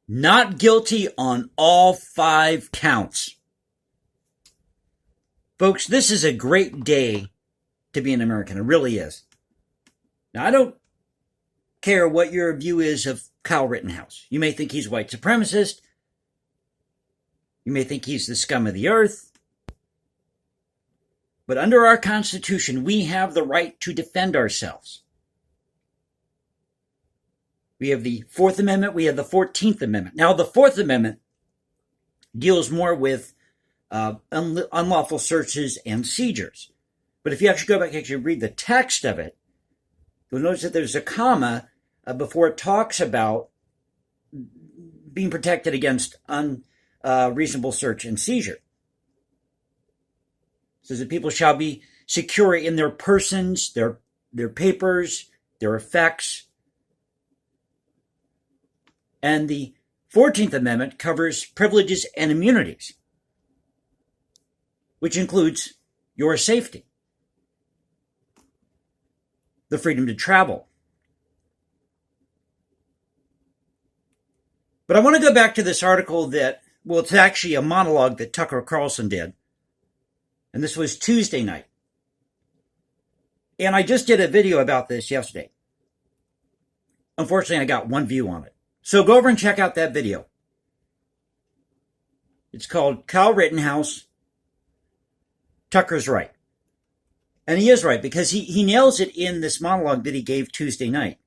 Not guilty on all 5 counts. Folks, this is a great day to be an American. It really is. Now, I don't care what your view is of Kyle Rittenhouse. You may think he's a white supremacist. You may think he's the scum of the earth. But under our Constitution, we have the right to defend ourselves. We have the Fourth Amendment. We have the 14th Amendment. Now, the Fourth Amendment deals more with unlawful searches and seizures. But if you actually go back and actually read the text of it, you'll notice that there's a comma before it talks about being protected against unreasonable search and seizure. It says that people shall be secure in their persons, their papers, their effects. And the 14th Amendment covers privileges and immunities, which includes your safety, the freedom to travel. But I want to go back to this article it's actually a monologue that Tucker Carlson did. And this was Tuesday night. And I just did a video about this yesterday. Unfortunately, I got one view on it. So go over and check out that video. It's called Kyle Rittenhouse, Tucker's Right. And he is right because he nails it in this monologue that he gave Tuesday night.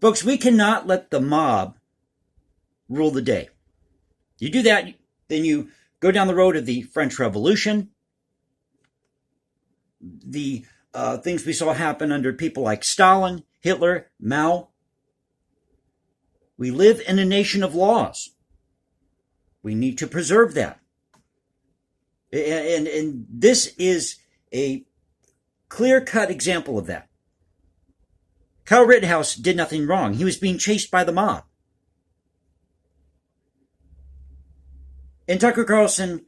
Folks, we cannot let the mob rule the day. You do that, then you go down the road of the French Revolution, the things we saw happen under people like Stalin, Hitler, Mao. We live in a nation of laws. We need to preserve that. And this is a clear-cut example of that. Kyle Rittenhouse did nothing wrong. He was being chased by the mob. And Tucker Carlson,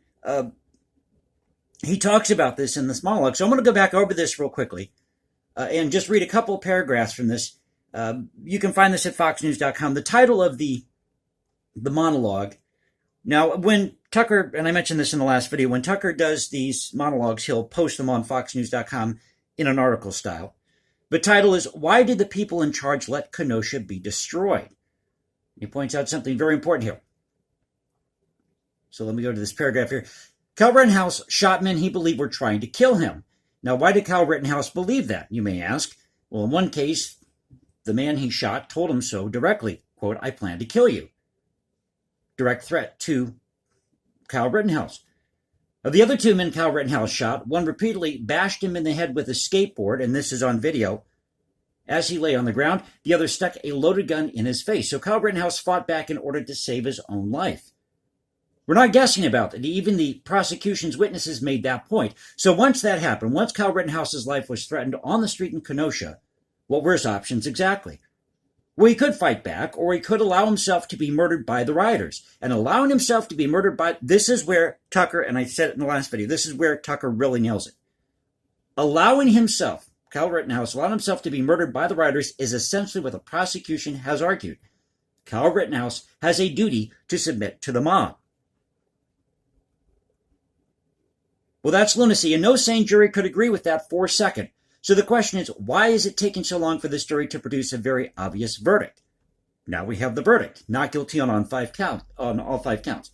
he talks about this in this monologue. So I'm going to go back over this real quickly and just read a couple of paragraphs from this. You can find this at foxnews.com. The title of the monologue. Now, when Tucker, and I mentioned this in the last video, when Tucker does these monologues, he'll post them on foxnews.com in an article style. The title is, Why Did the People in Charge Let Kenosha Be Destroyed? He points out something very important here. So let me go to this paragraph here. Kyle Rittenhouse shot men he believed were trying to kill him. Now, why did Kyle Rittenhouse believe that, you may ask? Well, in one case, the man he shot told him so directly. Quote, I plan to kill you. Direct threat to Kyle Rittenhouse. Of the other 2 men Kyle Rittenhouse shot, one repeatedly bashed him in the head with a skateboard, and this is on video, as he lay on the ground. The other stuck a loaded gun in his face. So Kyle Rittenhouse fought back in order to save his own life. We're not guessing about it. Even the prosecution's witnesses made that point. So once that happened, once Kyle Rittenhouse's life was threatened on the street in Kenosha, what were his options exactly? Well, he could fight back, or he could allow himself to be murdered by the rioters. And allowing himself to be murdered by, this is where Tucker, and I said it in the last video, this is where Tucker really nails it. Allowing himself, Kyle Rittenhouse, allowing himself to be murdered by the rioters is essentially what the prosecution has argued. Kyle Rittenhouse has a duty to submit to the mob. Well, that's lunacy, and no sane jury could agree with that for a second. So the question is, why is it taking so long for this jury to produce a very obvious verdict? Now we have the verdict, not guilty on all 5 counts.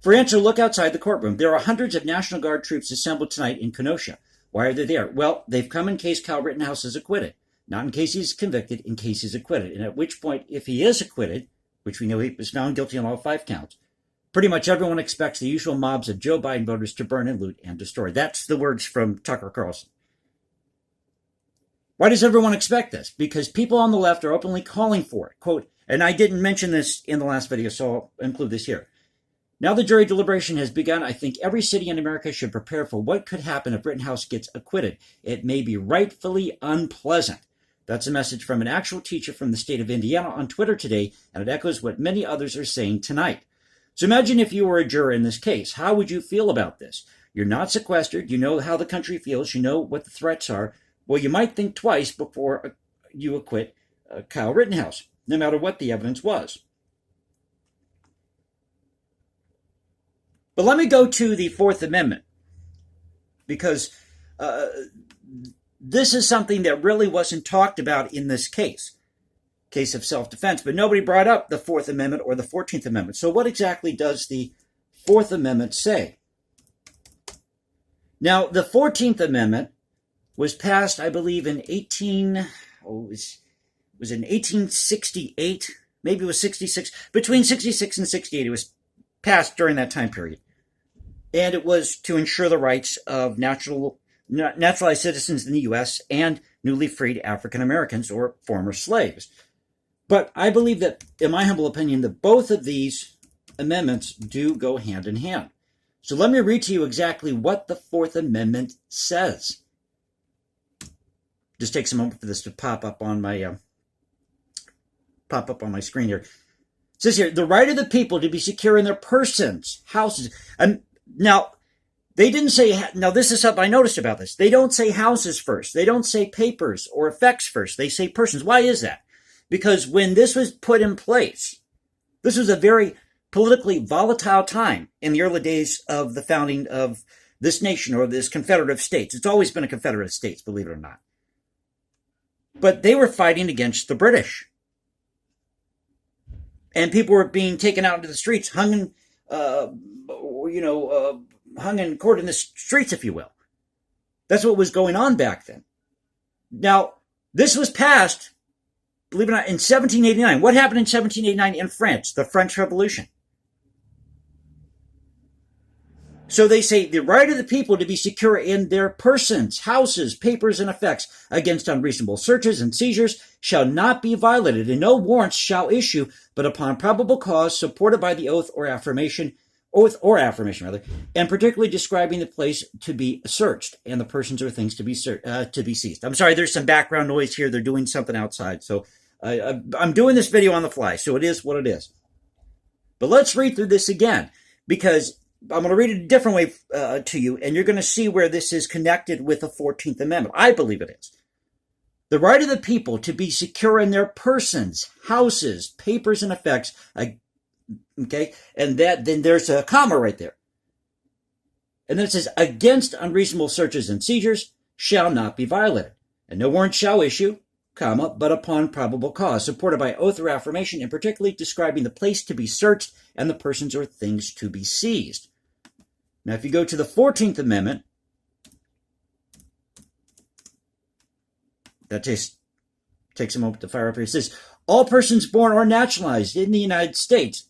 For answer, look outside the courtroom. There are hundreds of National Guard troops assembled tonight in Kenosha. Why are they there? Well, they've come in case Kyle Rittenhouse is acquitted, not in case he's convicted, in case he's acquitted. And at which point, if he is acquitted, which we know he was found guilty on all 5 counts, pretty much everyone expects the usual mobs of Joe Biden voters to burn and loot and destroy. That's the words from Tucker Carlson. Why does everyone expect this? Because people on the left are openly calling for it. Quote, and I didn't mention this in the last video, so I'll include this here. Now the jury deliberation has begun. I think every city in America should prepare for what could happen if Rittenhouse gets acquitted. It may be rightfully unpleasant. That's a message from an actual teacher from the state of Indiana on Twitter today, and it echoes what many others are saying tonight. So imagine if you were a juror in this case. How would you feel about this? You're not sequestered. You know how the country feels. You know what the threats are. Well, you might think twice before you acquit Kyle Rittenhouse. no matter what the evidence was. But let me go to the Fourth Amendment, because this is something that really wasn't talked about in this case of self-defense, but nobody brought up the Fourth Amendment or the 14th Amendment. So what exactly does the Fourth Amendment say? Now, the 14th Amendment was passed, I believe, in 1868, maybe it was 66, between 66 and 68. It was passed during that time period. And it was to ensure the rights of naturalized citizens in the U.S. and newly freed African Americans or former slaves. But I believe that, in my humble opinion, that both of these amendments do go hand in hand. So let me read to you exactly what the Fourth Amendment says. Just takes a moment for this to pop up on my screen here. It says here, the right of the people to be secure in their persons, houses. And now, they didn't say, now this is something I noticed about this. They don't say houses first. They don't say papers or effects first. They say persons. Why is that? Because when this was put in place, this was a very politically volatile time in the early days of the founding of this nation or this Confederate of States. It's always been a Confederate of States, believe it or not. But they were fighting against the British. And people were being taken out into the streets, hung in court in the streets, if you will. That's what was going on back then. Now, this was passed, believe it or not, in 1789. What happened in 1789 in France? The French Revolution. So they say the right of the people to be secure in their persons, houses, papers, and effects against unreasonable searches and seizures shall not be violated, and no warrants shall issue, but upon probable cause supported by the oath or affirmation, and particularly describing the place to be searched and the persons or things to be seized. I'm sorry, there's some background noise here. They're doing something outside, so I'm doing this video on the fly, so it is what it is. But let's read through this again, because I'm going to read it a different way to you, and you're going to see where this is connected with the 14th Amendment. I believe it is. The right of the people to be secure in their persons, houses, papers, and effects. Okay, and then there's a comma right there. And then it says, against unreasonable searches and seizures shall not be violated, and no warrant shall issue, comma, but upon probable cause, supported by oath or affirmation, and particularly describing the place to be searched and the persons or things to be seized. Now, if you go to the 14th Amendment, that takes a moment to fire up here. It says, all persons born or naturalized in the United States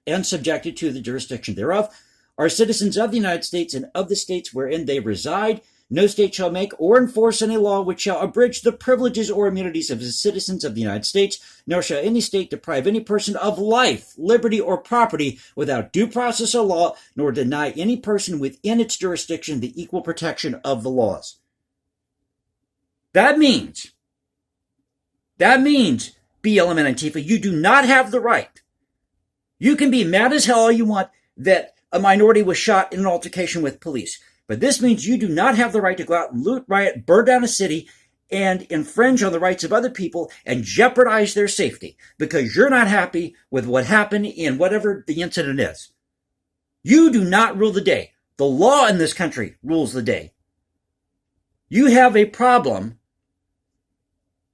and subjected to the jurisdiction thereof are citizens of the United States and of the states wherein they reside. No state shall make or enforce any law which shall abridge the privileges or immunities of the citizens of the United States, nor shall any state deprive any person of life, liberty, or property without due process of law, nor deny any person within its jurisdiction the equal protection of the laws. That means, BLM and Antifa, you do not have the right. You can be mad as hell all you want that a minority was shot in an altercation with police. But this means you do not have the right to go out and loot, riot, burn down a city, and infringe on the rights of other people and jeopardize their safety because you're not happy with what happened in whatever the incident is. You do not rule the day. The law in this country rules the day. You have a problem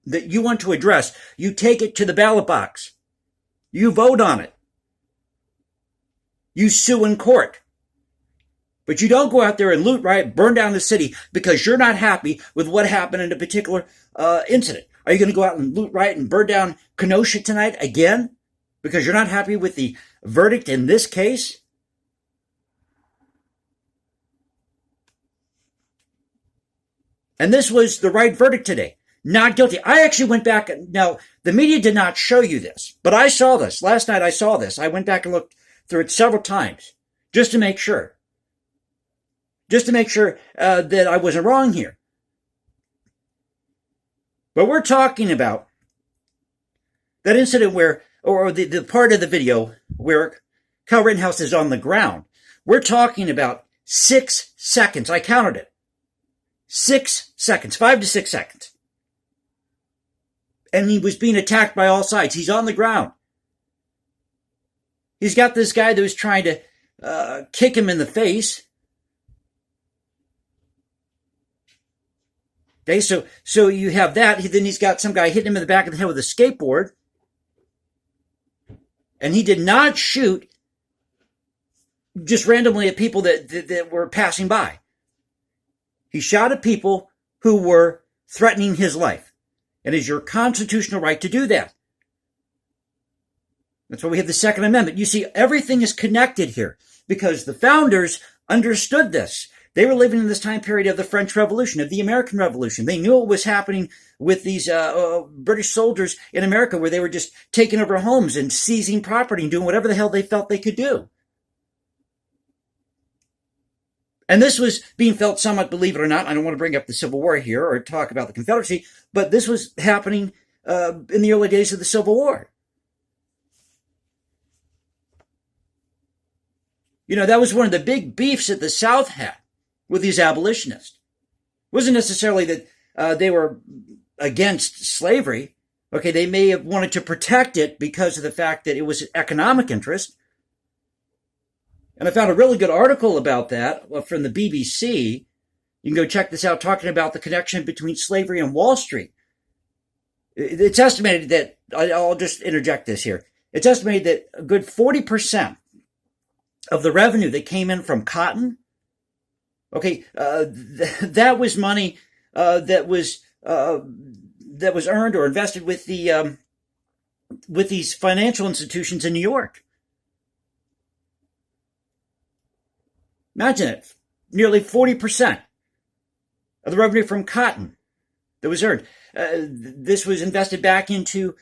that you want to address. You take it to the ballot box. You vote on it. You sue in court. But you don't go out there and loot, riot, burn down the city because you're not happy with what happened in a particular incident. Are you going to go out and loot, riot, and burn down Kenosha tonight again because you're not happy with the verdict in this case? And this was the right verdict today. Not guilty. I actually went back. Now, the media did not show you this, but I saw this. Last night I saw this. I went back and looked through it several times just to make sure. Just to make sure that I wasn't wrong here. But we're talking about that incident where, or the part of the video where Kyle Rittenhouse is on the ground. We're talking about 6 seconds. I counted it. 6 seconds, 5 to 6 seconds. And he was being attacked by all sides. He's on the ground. He's got this guy that was trying to kick him in the face. Okay, so you have that. Then he's got some guy hitting him in the back of the head with a skateboard. And he did not shoot just randomly at people that were passing by. He shot at people who were threatening his life. It is your constitutional right to do that. That's why we have the Second Amendment. You see, everything is connected here because the founders understood this. They were living in this time period of the French Revolution, of the American Revolution. They knew what was happening with these British soldiers in America, where they were just taking over homes and seizing property and doing whatever the hell they felt they could do. And this was being felt somewhat, believe it or not, I don't want to bring up the Civil War here or talk about the Confederacy, but this was happening in the early days of the Civil War. You know, that was one of the big beefs that the South had with these abolitionists. It wasn't necessarily that they were against slavery. Okay, they may have wanted to protect it because of the fact that it was an economic interest. And I found a really good article about that from the BBC. You can go check this out, talking about the connection between slavery and Wall Street. It's estimated that, I'll just interject this here. It's estimated that a good 40% of the revenue that came in from cotton, okay, that was money that was earned or invested with these financial institutions in New York. Imagine it, nearly 40% of the revenue from cotton that was earned. This was invested back into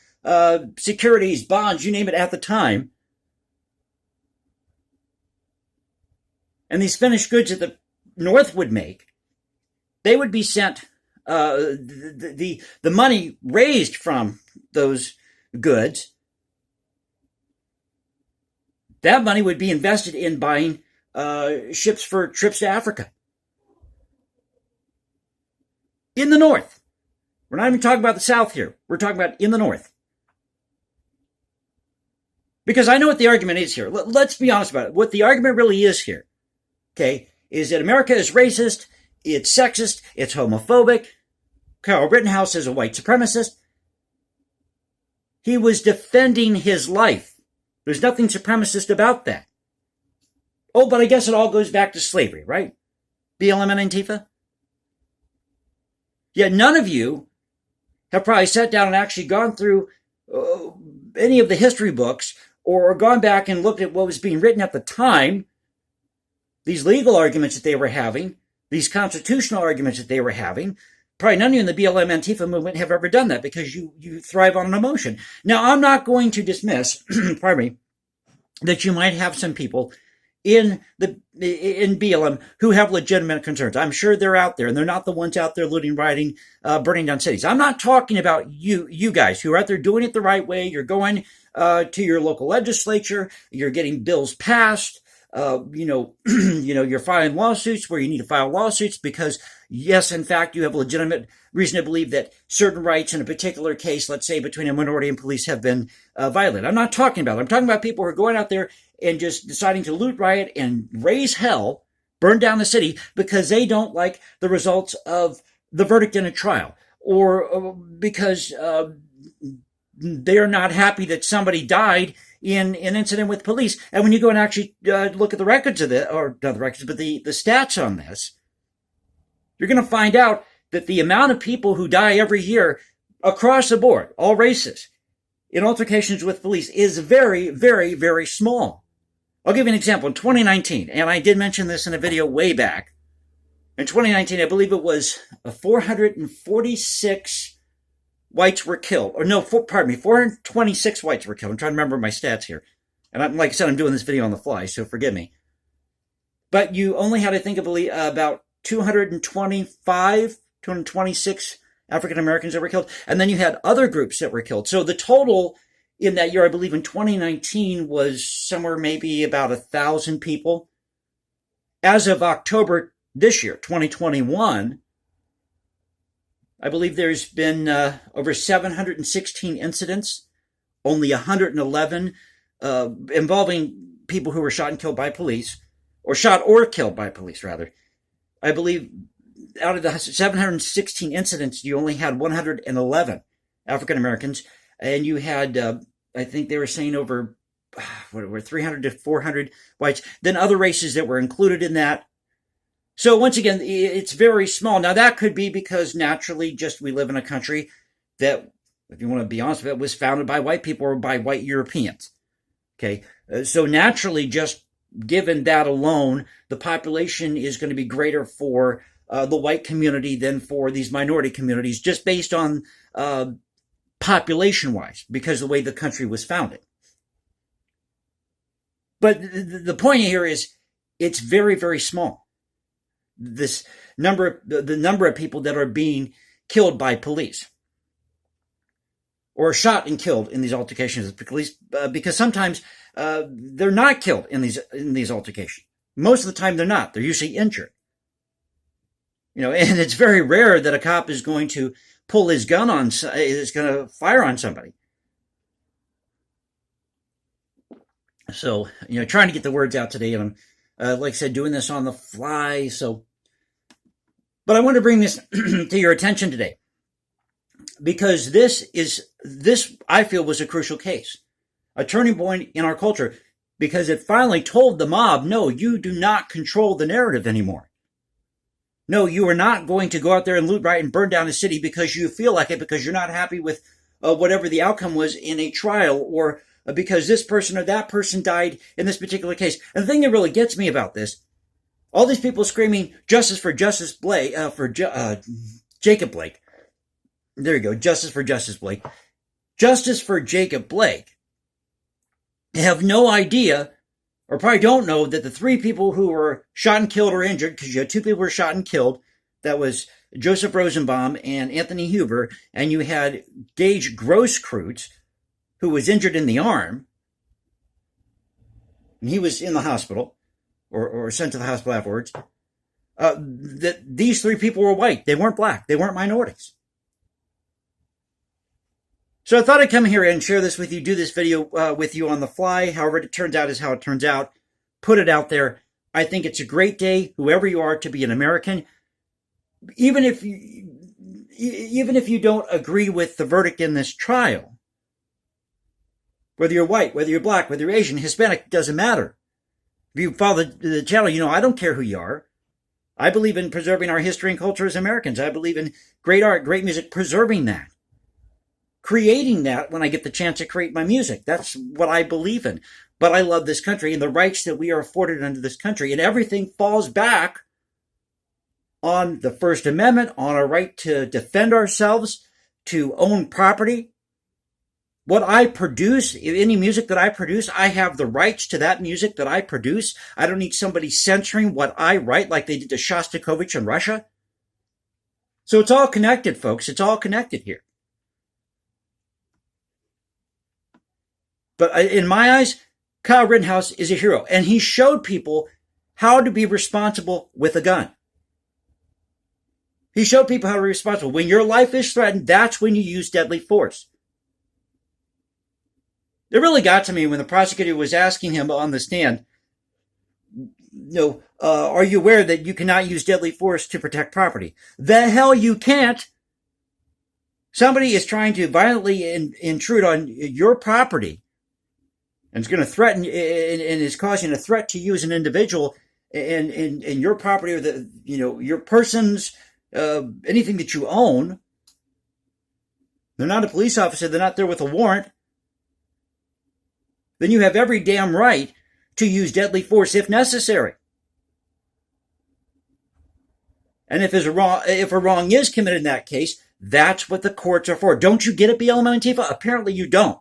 securities, bonds, you name it, at the time. And these finished goods that the North would make, they would be sent, the money raised from those goods, that money would be invested in buying ships for trips to Africa. In the North. We're not even talking about the South here. We're talking about in the North. Because I know what the argument is here. Let's be honest about it. What the argument really is here, okay, is that America is racist, it's sexist, it's homophobic. Kyle Rittenhouse is a white supremacist. He was defending his life. There's nothing supremacist about that. Oh, but I guess it all goes back to slavery, right? BLM and Antifa? Yet none of you have probably sat down and actually gone through any of the history books or gone back and looked at what was being written at the time, these legal arguments that they were having, these constitutional arguments that they were having. Probably none of you in the BLM Antifa movement have ever done that because you thrive on an emotion. Now, I'm not going to dismiss, pardon me, that you might have some people in BLM who have legitimate concerns. I'm sure they're out there, and they're not the ones out there looting, rioting, burning down cities. I'm not talking about you guys who are out there doing it the right way. You're going to your local legislature. You're getting bills passed. You're filing lawsuits where you need to file lawsuits because, yes, in fact, you have a legitimate reason to believe that certain rights in a particular case, let's say between a minority and police, have been violated. I'm not talking about it. I'm talking about people who are going out there and just deciding to loot, riot, and raise hell, burn down the city because they don't like the results of the verdict in a trial, or because they are not happy that somebody died in an incident with police. And when you go and actually look at the records of it, or not the records, but the stats on this, you're going to find out that the amount of people who die every year across the board, all races, in altercations with police is very, very, very small. I'll give you an example. In 2019, and I did mention this in a video way back, in 2019, I believe it was 446 whites were killed. Or no, 426 whites were killed. I'm trying to remember my stats here. And like I said, I'm doing this video on the fly, so forgive me. But you only had, I think, about 226 African Americans that were killed. And then you had other groups that were killed. So the total in that year, I believe in 2019, was somewhere maybe about 1,000 people. As of October this year, 2021, I believe there's been over 716 incidents, only 111 involving people who were shot and killed by police, or shot or killed by police, rather. I believe out of the 716 incidents, you only had 111 African Americans, and you had, I think they were saying over 300 to 400 whites, then other races that were included in that. So once again, it's very small. Now that could be because naturally just we live in a country that, if you want to be honest with it, was founded by white people or by white Europeans. Okay. So naturally, just given that alone, the population is going to be greater for the white community than for these minority communities, just based on population-wise, because of the way the country was founded. But the point here is it's very, very small. This number, the number of people that are being killed by police or shot and killed in these altercations, because sometimes they're not killed in these altercations. Most of the time, they're not. They're usually injured. And it's very rare that a cop is going to pull his gun is going to fire on somebody. So, trying to get the words out today, and I'm, like I said, doing this on the fly. But I want to bring this to your attention today, because this I feel was a crucial case, a turning point in our culture, because it finally told the mob, no, you do not control the narrative anymore. No, you are not going to go out there and loot, riot, and burn down a city because you feel like it, because you're not happy with whatever the outcome was in a trial, or because this person or that person died in this particular case. And the thing that really gets me about this, all these people screaming justice for Justice Blake, Jacob Blake. There you go, justice for Justice Blake. Justice for Jacob Blake. They have no idea, or probably don't know, that the three people who were shot and killed or injured, because you had two people who were shot and killed, that was Joseph Rosenbaum and Anthony Huber, and you had Gage Grosskreutz, who was injured in the arm, and he was in the hospital, or sent to the hospital afterwards, that these three people were white. They weren't black. They weren't minorities. So I thought I'd come here and share this with you, do this video with you on the fly. However it turns out is how it turns out. Put it out there. I think it's a great day, whoever you are, to be an American. Even if you don't agree with the verdict in this trial, whether you're white, whether you're black, whether you're Asian, Hispanic, doesn't matter. If you follow the channel, I don't care who you are. I believe in preserving our history and culture as Americans. I believe in great art, great music, preserving that. Creating that when I get the chance to create my music. That's what I believe in. But I love this country and the rights that we are afforded under this country. And everything falls back on the First Amendment, on our right to defend ourselves, to own property. What I produce, any music that I produce, I have the rights to that music that I produce. I don't need somebody censoring what I write like they did to Shostakovich in Russia. So it's all connected, folks. It's all connected here. But in my eyes, Kyle Rittenhouse is a hero. And he showed people how to be responsible with a gun. He showed people how to be responsible. When your life is threatened, that's when you use deadly force. It really got to me when the prosecutor was asking him on the stand, are you aware that you cannot use deadly force to protect property? The hell you can't. Somebody is trying to violently intrude on your property and is going to threaten and is causing a threat to you as an individual and your property, or your person's anything that you own. They're not a police officer. They're not there with a warrant. Then you have every damn right to use deadly force if necessary. And if a wrong is committed in that case, that's what the courts are for. Don't you get it, BLM and Antifa? Apparently you don't.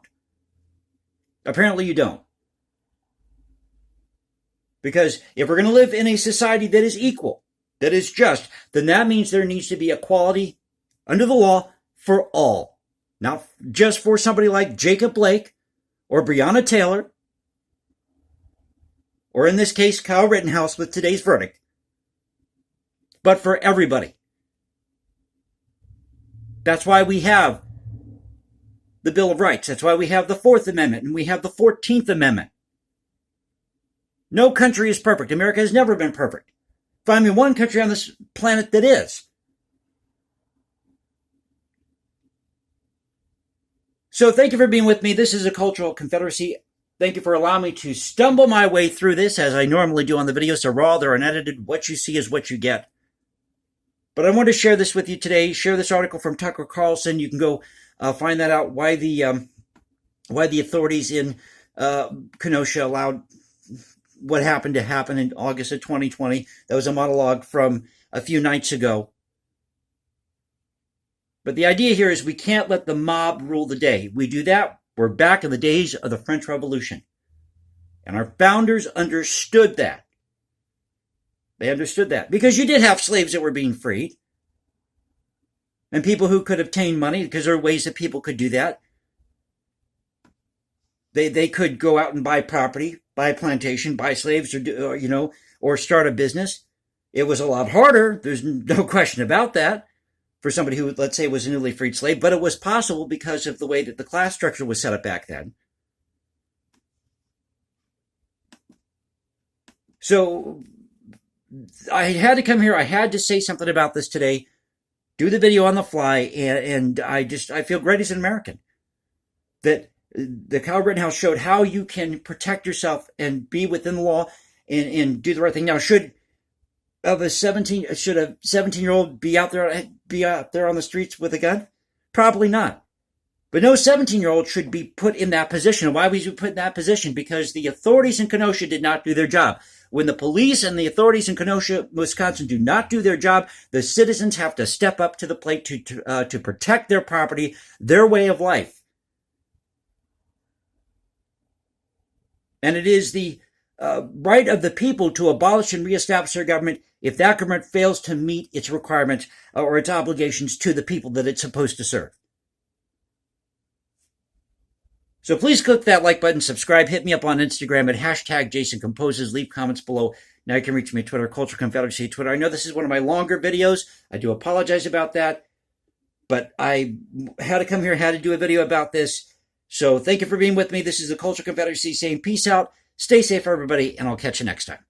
Apparently you don't. Because if we're going to live in a society that is equal, that is just, then that means there needs to be equality under the law for all. Not just for somebody like Jacob Blake, or Breonna Taylor, or in this case, Kyle Rittenhouse with today's verdict, but for everybody. That's why we have the Bill of Rights. That's why we have the 4th Amendment and we have the 14th Amendment. No country is perfect. America has never been perfect. Find me one country on this planet that is. So thank you for being with me. This is a Cultural Confederacy. Thank you for allowing me to stumble my way through this as I normally do on the videos. They're raw, they're unedited. What you see is what you get. But I want to share this with you today. Share this article from Tucker Carlson. You can go find that out, why the authorities in Kenosha allowed what happened to happen in August of 2020. That was a monologue from a few nights ago. But the idea here is we can't let the mob rule the day. We do that, we're back in the days of the French Revolution. And our founders understood that. They understood that. Because you did have slaves that were being freed. And people who could obtain money, because there are ways that people could do that. They could go out and buy property, buy a plantation, buy slaves, or start a business. It was a lot harder. There's no question about that for somebody who, let's say, was a newly freed slave. But it was possible because of the way that the class structure was set up back then. So I had to come here. I had to say something about this today. Do the video on the fly. And I feel great as an American that the Kyle Rittenhouse showed how you can protect yourself and be within the law and do the right thing. Now, should a 17-year-old be out there on the streets with a gun? Probably not. But no 17-year-old should be put in that position. Why was he put in that position? Because the authorities in Kenosha did not do their job. When the police and the authorities in Kenosha, Wisconsin do not do their job, the citizens have to step up to the plate to protect their property, their way of life. And it is the right of the people to abolish and reestablish their government if that government fails to meet its requirements or its obligations to the people that it's supposed to serve. So please click that like button, subscribe, hit me up on Instagram at #JasonComposes, leave comments below. Now you can reach me at Twitter, Cultural Confederacy Twitter. I know this is one of my longer videos. I do apologize about that. But I had to come here, had to do a video about this. So thank you for being with me. This is the Cultural Confederacy saying peace out, stay safe everybody, and I'll catch you next time.